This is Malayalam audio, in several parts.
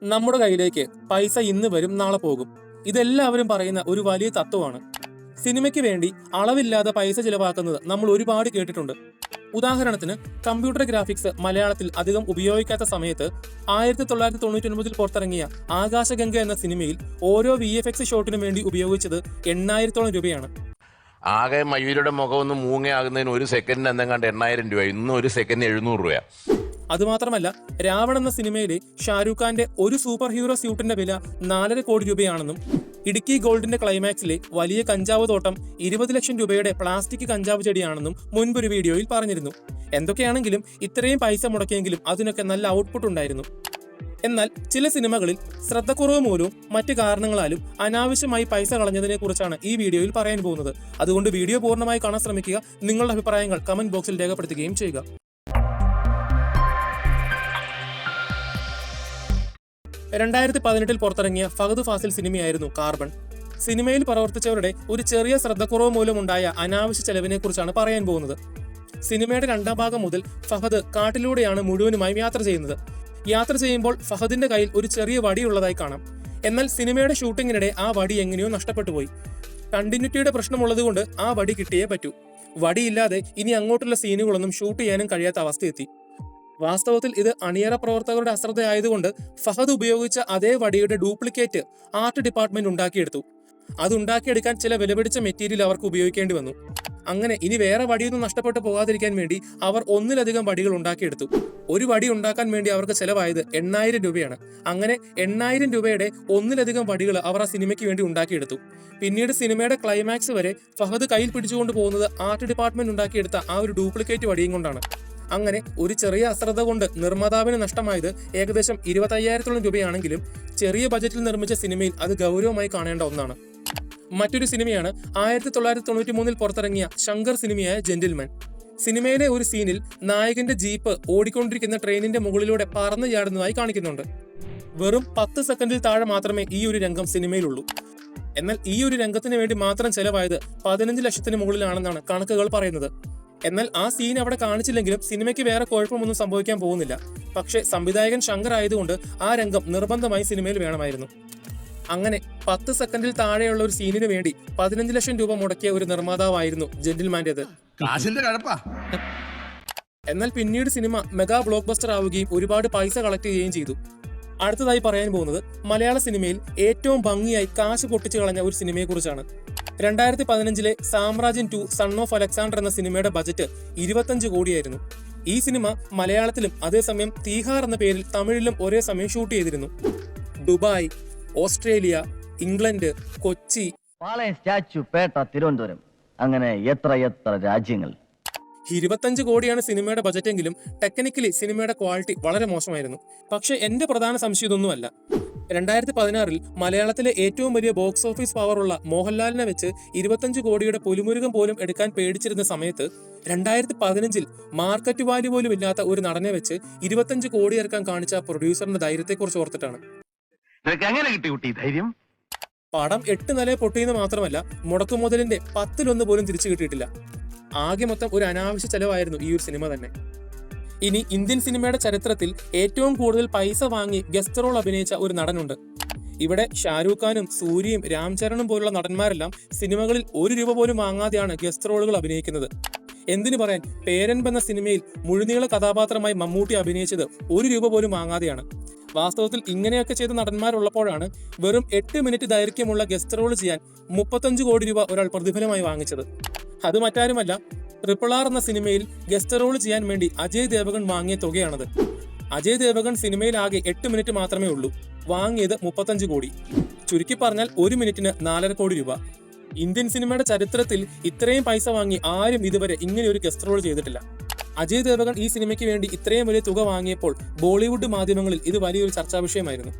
നമ്മുടെ കയ്യിലേക്ക് പൈസ ഇന്ന് വരും നാളെ പോകും. ഇതെല്ലാവരും പറയുന്ന ഒരു വലിയ തത്വമാണ്. സിനിമയ്ക്ക് വേണ്ടി അളവില്ലാതെ പൈസ ചിലവാക്കുന്നത് നമ്മൾ ഒരുപാട് കേട്ടിട്ടുണ്ട്. ഉദാഹരണത്തിന് കമ്പ്യൂട്ടർ ഗ്രാഫിക്സ് മലയാളത്തിൽ അധികം ഉപയോഗിക്കാത്ത സമയത്ത് 1999 പുറത്തിറങ്ങിയ ആകാശഗംഗ എന്ന സിനിമയിൽ ഓരോ VFX ഷോട്ടിനും വേണ്ടി ഉപയോഗിച്ചത് 8,000-ഓളം രൂപയാണ്. ആകെ മയൂരിയുടെ മുഖം ഒന്ന് മൂങ്ങയാകുന്നതിന് ഒരു സെക്കൻഡിന് എന്തെങ്കിലും 8,000 രൂപ, ഇന്ന് ഒരു സെക്കൻഡിന് 700 രൂപ. അതുമാത്രമല്ല, രാവൺ എന്ന സിനിമയിലെ ഷാരൂഖ് ഖാന്റെ ഒരു സൂപ്പർ ഹീറോ സ്യൂട്ടിന്റെ വില 4.5 കോടി രൂപയാണെന്നും ഇടുക്കി ഗോൾഡിന്റെ ക്ലൈമാക്സിലെ വലിയ കഞ്ചാവ് തോട്ടം 20 ലക്ഷം രൂപയുടെ പ്ലാസ്റ്റിക് കഞ്ചാവ് ചെടിയാണെന്നും മുൻപൊരു വീഡിയോയിൽ പറഞ്ഞിരുന്നു. എന്തൊക്കെയാണെങ്കിലും ഇത്രയും പൈസ മുടക്കിയെങ്കിലും അതിനൊക്കെ നല്ല ഔട്ട്പുട്ട് ഉണ്ടായിരുന്നു. എന്നാൽ ചില സിനിമകളിൽ ശ്രദ്ധക്കുറവ് മൂലവും മറ്റു കാരണങ്ങളാലും അനാവശ്യമായി പൈസ കളഞ്ഞതിനെ കുറിച്ചാണ് ഈ വീഡിയോയിൽ പറയാൻ പോകുന്നത്. അതുകൊണ്ട് വീഡിയോ പൂർണ്ണമായി കാണാൻ ശ്രമിക്കുക. നിങ്ങളുടെ അഭിപ്രായങ്ങൾ കമന്റ് ബോക്സിൽ രേഖപ്പെടുത്തുകയും ചെയ്യുക. 2018 പുറത്തിറങ്ങിയ ഫഹദ് ഫാസിൽ സിനിമയായിരുന്നു കാർബൺ. സിനിമയിൽ പ്രവർത്തിച്ചവരുടെ ഒരു ചെറിയ ശ്രദ്ധക്കുറവ് മൂലമുണ്ടായ അനാവശ്യ ചെലവിനെ കുറിച്ചാണ് പറയാൻ പോകുന്നത്. സിനിമയുടെ 2ാം ഭാഗം മുതൽ ഫഹദ് കാട്ടിലൂടെയാണ് മുഴുവനുമായും യാത്ര ചെയ്യുന്നത്. യാത്ര ചെയ്യുമ്പോൾ ഫഹദിന്റെ കയ്യിൽ ഒരു ചെറിയ വടിയുള്ളതായി കാണാം. എന്നാൽ സിനിമയുടെ ഷൂട്ടിങ്ങിനിടെ ആ വടി എങ്ങനെയോ നഷ്ടപ്പെട്ടു പോയി. കണ്ടിന്യൂറ്റിയുടെ പ്രശ്നമുള്ളതുകൊണ്ട് ആ വടി കിട്ടിയേ പറ്റൂ. വടിയില്ലാതെ ഇനി അങ്ങോട്ടുള്ള സീനുകളൊന്നും ഷൂട്ട് ചെയ്യാനും കഴിയാത്ത അവസ്ഥയെത്തി. വാസ്തവത്തിൽ ഇത് അണിയറ പ്രവർത്തകരുടെ അശ്രദ്ധയായതുകൊണ്ട് ഫഹദ് ഉപയോഗിച്ച അതേ വടിയുടെ ഡ്യൂപ്ലിക്കേറ്റ് ആർട്ട് ഡിപ്പാർട്ട്മെന്റ് ഉണ്ടാക്കിയെടുത്തു. അത് ഉണ്ടാക്കിയെടുക്കാൻ ചില വിലപിടിച്ച മെറ്റീരിയൽ അവർക്ക് ഉപയോഗിക്കേണ്ടി വന്നു. അങ്ങനെ ഇനി വേറെ വടിയൊന്നും നഷ്ടപ്പെട്ടു പോകാതിരിക്കാൻ വേണ്ടി അവർ ഒന്നിലധികം വടികൾ ഉണ്ടാക്കിയെടുത്തു. ഒരു വടി ഉണ്ടാക്കാൻ വേണ്ടി അവർക്ക് ചെലവായത് 8,000 രൂപയാണ്. അങ്ങനെ 8,000 രൂപയുടെ ഒന്നിലധികം വടികൾ അവർ ആ സിനിമയ്ക്ക് വേണ്ടി ഉണ്ടാക്കിയെടുത്തു. പിന്നീട് സിനിമയുടെ ക്ലൈമാക്സ് വരെ ഫഹദ് കയ്യിൽ പിടിച്ചുകൊണ്ട് പോകുന്നത് ആർട്ട് ഡിപ്പാർട്ട്മെന്റ് ഉണ്ടാക്കിയെടുത്ത ആ ഒരു ഡ്യൂപ്ലിക്കേറ്റ് വടിയും കൊണ്ടാണ്. അങ്ങനെ ഒരു ചെറിയ അശ്രദ്ധ കൊണ്ട് നിർമ്മാതാവിന് നഷ്ടമായത് ഏകദേശം 25,000-ഓളം രൂപയാണെങ്കിലും ചെറിയ ബജറ്റിൽ നിർമ്മിച്ച സിനിമയിൽ അത് ഗൗരവമായി കാണേണ്ട ഒന്നാണ്. മറ്റൊരു സിനിമയാണ് 1993 പുറത്തിറങ്ങിയ ശങ്കർ സിനിമയായ ജെന്റിൽമാൻ. സിനിമയിലെ ഒരു സീനിൽ നായകന്റെ ജീപ്പ് ഓടിക്കൊണ്ടിരിക്കുന്ന ട്രെയിനിന്റെ മുകളിലൂടെ പറന്നു ചാടുന്നതായി കാണിക്കുന്നുണ്ട്. വെറും 10 സെക്കൻഡിൽ താഴെ മാത്രമേ ഈ ഒരു രംഗം സിനിമയിലുള്ളൂ. എന്നാൽ ഈ ഒരു രംഗത്തിന് വേണ്ടി മാത്രം ചെലവായത് 15 ലക്ഷത്തിന് മുകളിലാണെന്നാണ് കണക്കുകൾ പറയുന്നത്. എന്നാൽ ആ സീൻ അവിടെ കാണിച്ചില്ലെങ്കിലും സിനിമയ്ക്ക് വേറെ കുഴപ്പമൊന്നും സംഭവിക്കാൻ പോകുന്നില്ല. പക്ഷേ സംവിധായകൻ ശങ്കർ ആയതുകൊണ്ട് ആ രംഗം നിർബന്ധമായി സിനിമയിൽ വേണമായിരുന്നു. അങ്ങനെ 10 സെക്കൻഡിൽ താഴെയുള്ള ഒരു സീനിന് വേണ്ടി 15 ലക്ഷം രൂപ മുടക്കിയ ഒരു നിർമ്മാതാവായിരുന്നു ജെന്റിൽമാന്റേത്. എന്നാൽ പിന്നീട് സിനിമ മെഗാ ബ്ലോക്ക് ബസ്റ്റർ ആവുകയും ഒരുപാട് പൈസ കളക്ട് ചെയ്യുകയും ചെയ്തു. അടുത്തതായി പറയാൻ പോകുന്നത് മലയാള സിനിമയിൽ ഏറ്റവും ഭംഗിയായി കാശ് പൊട്ടിച്ചു കളഞ്ഞ ഒരു സിനിമയെക്കുറിച്ചാണ്. 2015 സാമ്രാജ്യം 2 സൺ ഓഫ് അലക്സാണ്ടർ എന്ന സിനിമയുടെ ബജറ്റ് 25 കോടിയായിരുന്നു. ഈ സിനിമ മലയാളത്തിലും അതേസമയം തീഹാർ എന്ന പേരിൽ തമിഴിലും ഒരേ സമയം ഷൂട്ട് ചെയ്തിരുന്നു. ദുബായ്, ഓസ്ട്രേലിയ, ഇംഗ്ലണ്ട്, കൊച്ചി, പാളയം, സ്റ്റാച്യു, പേട്ട, തിരുവനന്തപുരം, അങ്ങനെ എത്ര രാജ്യങ്ങൾ. 25 കോടിയാണ് സിനിമയുടെ ബജറ്റെങ്കിലും ടെക്നിക്കലി സിനിമയുടെ ക്വാളിറ്റി വളരെ മോശമായിരുന്നു. പക്ഷെ എന്റെ പ്രധാന സംശയം ഇതൊന്നുമല്ല. 2016 മലയാളത്തിലെ ഏറ്റവും വലിയ ബോക്സ് ഓഫീസ് പവറുള്ള മോഹൻലാലിനെ വെച്ച് 25 കോടിയുടെ പുലിമുരുകം പോലും എടുക്കാൻ പേടിച്ചിരുന്ന സമയത്ത് 2015 മാർക്കറ്റ് വാല്യൂ പോലും ഇല്ലാത്ത ഒരു നടനെ വെച്ച് 25 കോടി ഇറക്കാൻ കാണിച്ച പ്രൊഡ്യൂസറിന്റെ ധൈര്യത്തെക്കുറിച്ച് ഓർത്തിട്ടാണ്. പടം 8 നില പൊട്ടിയെന്ന് മാത്രമല്ല, മുടക്കുമുതലിന്റെ 10-1 പോലും തിരിച്ചു കിട്ടിയിട്ടില്ല. ആകെ മൊത്തം ഒരു അനാവശ്യ ചെലവായിരുന്നു ഈ ഒരു സിനിമ തന്നെ. ഇനി ഇന്ത്യൻ സിനിമയുടെ ചരിത്രത്തിൽ ഏറ്റവും കൂടുതൽ പൈസ വാങ്ങി ഗസ്റ്റ് റോൾ അഭിനയിച്ച ഒരു നടനുണ്ട്. ഇവിടെ ഷാരൂഖ് ഖാനും സൂര്യയും രാംചരണും പോലുള്ള നടന്മാരെല്ലാം സിനിമകളിൽ 1 രൂപ പോലും വാങ്ങാതെയാണ് ഗസ്റ്റ് റോളുകൾ അഭിനയിക്കുന്നത്. എന്തിനു പറയാൻ, പേരൻപ് എന്ന സിനിമയിൽ മുഴുനീള കഥാപാത്രമായി മമ്മൂട്ടി അഭിനയിച്ചത് 1 രൂപ പോലും വാങ്ങാതെയാണ്. വാസ്തവത്തിൽ ഇങ്ങനെയൊക്കെ ചെയ്ത നടന്മാരുള്ളപ്പോഴാണ് വെറും 8 മിനിറ്റ് ദൈർഘ്യമുള്ള ഗസ്റ്റ് റോൾ ചെയ്യാൻ 35 കോടി രൂപ ഒരാൾ പ്രതിഫലമായി വാങ്ങിച്ചത്. അത് മറ്റാരുമല്ല, RRR എന്ന സിനിമയിൽ ഗസ്റ്റ് റോൾ ചെയ്യാൻ വേണ്ടി അജയ് ദേവഗൺ വാങ്ങിയ തുകയാണത്. അജയ് ദേവഗൺ സിനിമയിൽ ആകെ 8 മിനിറ്റ് മാത്രമേ ഉള്ളൂ. വാങ്ങിയത് 35 കോടി. ചുരുക്കി പറഞ്ഞാൽ 1 മിനിറ്റിന് 4.5 കോടി രൂപ. ഇന്ത്യൻ സിനിമയുടെ ചരിത്രത്തിൽ ഇത്രയും പൈസ വാങ്ങി ആരും ഇതുവരെ ഇങ്ങനെ ഒരു ഗസ്റ്റ് റോൾ ചെയ്തിട്ടില്ല. അജയ് ദേവഗൺ ഈ സിനിമയ്ക്ക് വേണ്ടി ഇത്രയും വലിയ തുക വാങ്ങിയപ്പോൾ ബോളിവുഡ് മാധ്യമങ്ങളിൽ ഇത് വലിയൊരു ചർച്ചാ വിഷയമായിരുന്നു.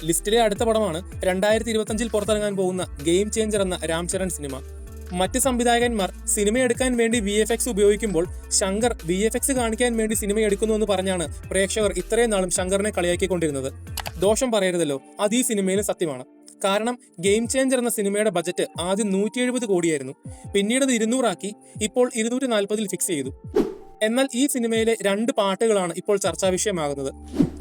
ലിസ്റ്റിലെ അടുത്ത പടമാണ് 2025 പുറത്തിറങ്ങാൻ പോകുന്ന ഗെയിം ചേഞ്ചർ എന്ന രാംചരൺ സിനിമ. മറ്റ് സംവിധായകന്മാർ സിനിമയെടുക്കാൻ വേണ്ടി VFX ഉപയോഗിക്കുമ്പോൾ ശങ്കർ VFX കാണിക്കാൻ വേണ്ടി സിനിമയെടുക്കുന്നു എന്ന് പറഞ്ഞാണ് പ്രേക്ഷകർ ഇത്രയും നാളും ശങ്കറിനെ കളിയാക്കിക്കൊണ്ടിരുന്നത്. ദോഷം പറയരുതല്ലോ, അത് ഈ സിനിമയിലും സത്യമാണ്. കാരണം ഗെയിം ചേഞ്ചർ എന്ന സിനിമയുടെ ബജറ്റ് ആദ്യം 170 കോടിയായിരുന്നു. പിന്നീട് അത് 200 ആക്കി. ഇപ്പോൾ 240 ഫിക്സ് ചെയ്തു. എന്നാൽ ഈ സിനിമയിലെ 2 പാട്ടുകളാണ് ഇപ്പോൾ ചർച്ചാ വിഷയമാകുന്നത്.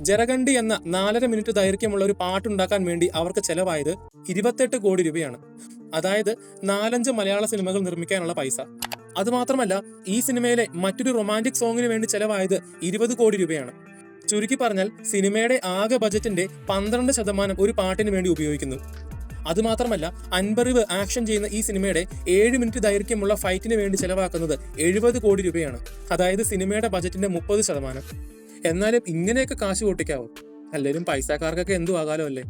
ജറഗണ്ടി എന്ന 4.5 മിനിറ്റ് ദൈർഘ്യമുള്ള ഒരു പാട്ടുണ്ടാക്കാൻ വേണ്ടി അവർക്ക് ചെലവായത് 28 കോടി രൂപയാണ്. അതായത് 4-5 മലയാള സിനിമകൾ നിർമ്മിക്കാനുള്ള പൈസ. അതുമാത്രമല്ല, ഈ സിനിമയിലെ മറ്റൊരു റൊമാൻറ്റിക് സോങ്ങിന് വേണ്ടി ചെലവായത് 20 കോടി രൂപയാണ്. ചുരുക്കി പറഞ്ഞാൽ സിനിമയുടെ ആകെ ബജറ്റിന്റെ 12% ഒരു പാട്ടിന് വേണ്ടി ഉപയോഗിക്കുന്നു. അതുമാത്രമല്ല, അൻപറിവ് ആക്ഷൻ ചെയ്യുന്ന ഈ സിനിമയുടെ 7 മിനിറ്റ് ദൈർഘ്യമുള്ള ഫൈറ്റിന് വേണ്ടി ചെലവാക്കുന്നത് 70 കോടി രൂപയാണ്. അതായത് സിനിമയുടെ ബജറ്റിന്റെ 30%. എന്നാലും ഇങ്ങനെയൊക്കെ കാശ് പൊട്ടിക്കാവോ? എല്ലാവരും പൈസക്കാർക്കൊക്കെ എന്തു ആകാലോ അല്ലേ.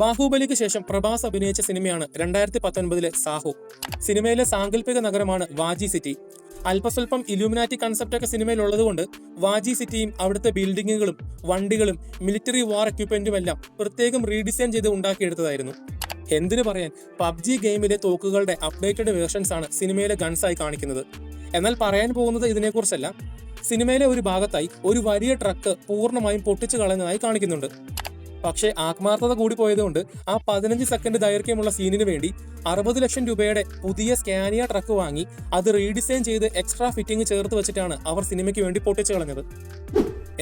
ബാഹുബലിക്ക് ശേഷം പ്രഭാസ് അഭിനയിച്ച സിനിമയാണ് 2019 സാഹു. സിനിമയിലെ സാങ്കല്പിക നഗരമാണ് വാജി സിറ്റി. അല്പസ്വല്പം ഇലൂമിനാറ്റി കൺസെപ്റ്റ് ഒക്കെ സിനിമയിൽ ഉള്ളതുകൊണ്ട് വാജി സിറ്റിയും അവിടുത്തെ ബിൽഡിങ്ങുകളും വണ്ടികളും മിലിറ്ററി വാർ എക്യുപ്മെന്റും എല്ലാം പ്രത്യേകം റീഡിസൈൻ ചെയ്ത് ഉണ്ടാക്കിയെടുത്തതായിരുന്നു. എന്തിനു പറയാൻ, പബ്ജി ഗെയിമിലെ തോക്കുകളുടെ അപ്ഡേറ്റഡ് വേർഷൻസ് ആണ് സിനിമയിലെ ഗൺസായി കാണിക്കുന്നത്. എന്നാൽ പറയാൻ പോകുന്നത് ഇതിനെക്കുറിച്ചല്ല. സിനിമയിലെ ഒരു ഭാഗത്തായി ഒരു വലിയ ട്രക്ക് പൂർണ്ണമായും പൊട്ടിച്ചു കളയുന്നതായി കാണിക്കുന്നുണ്ട്. പക്ഷേ ആത്മാർത്ഥത കൂടി പോയതുകൊണ്ട് ആ 15 സെക്കൻഡ് ദൈർഘ്യമുള്ള സീനിന് വേണ്ടി 60 ലക്ഷം രൂപയുടെ പുതിയ സ്കാനിയ ട്രക്ക് വാങ്ങി അത് റീഡിസൈൻ ചെയ്ത് എക്സ്ട്രാ ഫിറ്റിംഗ് ചേർത്ത് വെച്ചിട്ടാണ് അവർ സിനിമയ്ക്ക് വേണ്ടി പൊട്ടിച്ചു കളഞ്ഞത്.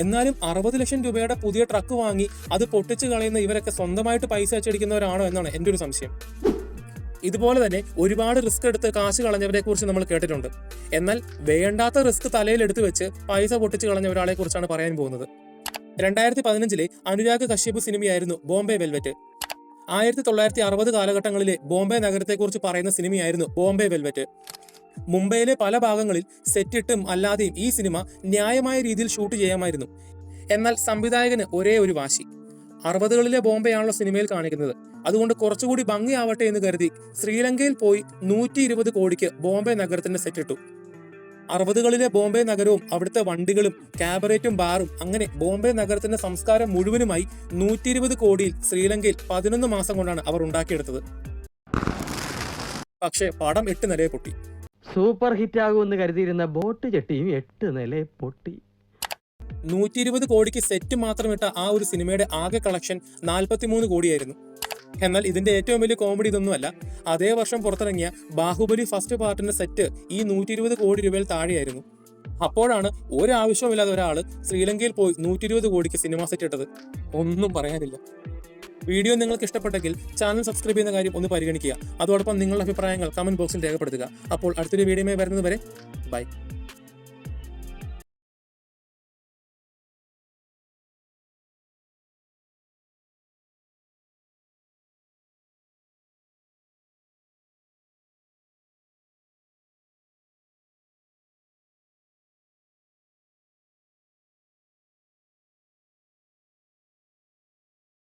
എന്നാലും 60 ലക്ഷം രൂപയുടെ പുതിയ ട്രക്ക് വാങ്ങി അത് പൊട്ടിച്ചു കളയുന്ന ഇവരൊക്കെ സ്വന്തമായിട്ട് പൈസ അച്ചടിക്കുന്നവരാണോ എന്നാണ് എൻ്റെ ഒരു സംശയം. ഇതുപോലെ തന്നെ ഒരുപാട് റിസ്ക് എടുത്ത് കാശ് കളഞ്ഞവരെ കുറിച്ച് നമ്മൾ കേട്ടിട്ടുണ്ട്. എന്നാൽ വേണ്ടാത്ത റിസ്ക് തലയിൽ എടുത്തു വെച്ച് പൈസ പൊട്ടിച്ചു കളഞ്ഞ ഒരാളെ കുറിച്ചാണ് പറയാൻ പോകുന്നത്. 2015 അനുരാഗ് കശ്യപ് സിനിമയായിരുന്നു ബോംബെ വെൽവെറ്റ്. 1960 കാലഘട്ടങ്ങളിലെ ബോംബെ നഗരത്തെക്കുറിച്ച് പറയുന്ന സിനിമയായിരുന്നു ബോംബെ വെൽവെറ്റ്. മുംബൈയിലെ പല ഭാഗങ്ങളിൽ സെറ്റിട്ടും അല്ലാതെയും ഈ സിനിമ ന്യായമായ രീതിയിൽ ഷൂട്ട് ചെയ്യാമായിരുന്നു. എന്നാൽ സംവിധായകന് ഒരേ ഒരു വാശി. 60കളിലെ ബോംബെയാണല്ലോ സിനിമയിൽ കാണിക്കുന്നത്, അതുകൊണ്ട് കുറച്ചുകൂടി ഭംഗിയാവട്ടെ എന്ന് കരുതി ശ്രീലങ്കയിൽ പോയി 120 കോടിക്ക് ബോംബെ നഗരത്തിന്റെ സെറ്റിട്ടു. 60കളിലെ ബോംബെ നഗരവും അവിടുത്തെ വണ്ടികളും കാബറേറ്റും ബാറും അങ്ങനെ ബോംബെ നഗരത്തിന്റെ സംസ്കാരം മുഴുവനുമായി 120 കോടിയിൽ ശ്രീലങ്കയിൽ 11 മാസം കൊണ്ടാണ് അവർ ഉണ്ടാക്കിയെടുത്തത്. പക്ഷേ പടം 8 നിലയെ പൊട്ടി. സൂപ്പർ ഹിറ്റ് ആകുമെന്ന് കരുതിയിരുന്ന ബോട്ട് ചട്ടിയും 8 നിലയെ പൊട്ടി. 120 കോടിക്ക് സെറ്റ് മാത്രമിട്ട ആ ഒരു സിനിമയുടെ ആകെ കളക്ഷൻ 43 കോടിയായിരുന്നു. എന്നാൽ ഇതിന്റെ ഏറ്റവും വലിയ കോമഡി ഇതൊന്നുമല്ല. അതേ വർഷം പുറത്തിറങ്ങിയ ബാഹുബലി ഫസ്റ്റ് പാർട്ടിന്റെ സെറ്റ് ഈ 120 കോടി രൂപയിൽ താഴെയായിരുന്നു. അപ്പോഴാണ് ഒരാവശ്യമില്ലാതെ ഒരാള് ശ്രീലങ്കയിൽ പോയി 120 കോടിക്ക് സിനിമ സെറ്റ് ഇട്ടത്. ഒന്നും പറയാനില്ല. വീഡിയോ നിങ്ങൾക്ക് ഇഷ്ടപ്പെട്ടെങ്കിൽ ചാനൽ സബ്സ്ക്രൈബ് ചെയ്യുന്ന കാര്യം ഒന്ന് പരിഗണിക്കുക. അതോടൊപ്പം നിങ്ങളുടെ അഭിപ്രായങ്ങൾ കമന്റ് ബോക്സിൽ രേഖപ്പെടുത്തുക. അപ്പോൾ അടുത്തൊരു വീഡിയോയുമായി വരുന്നത് വരെ ബൈ.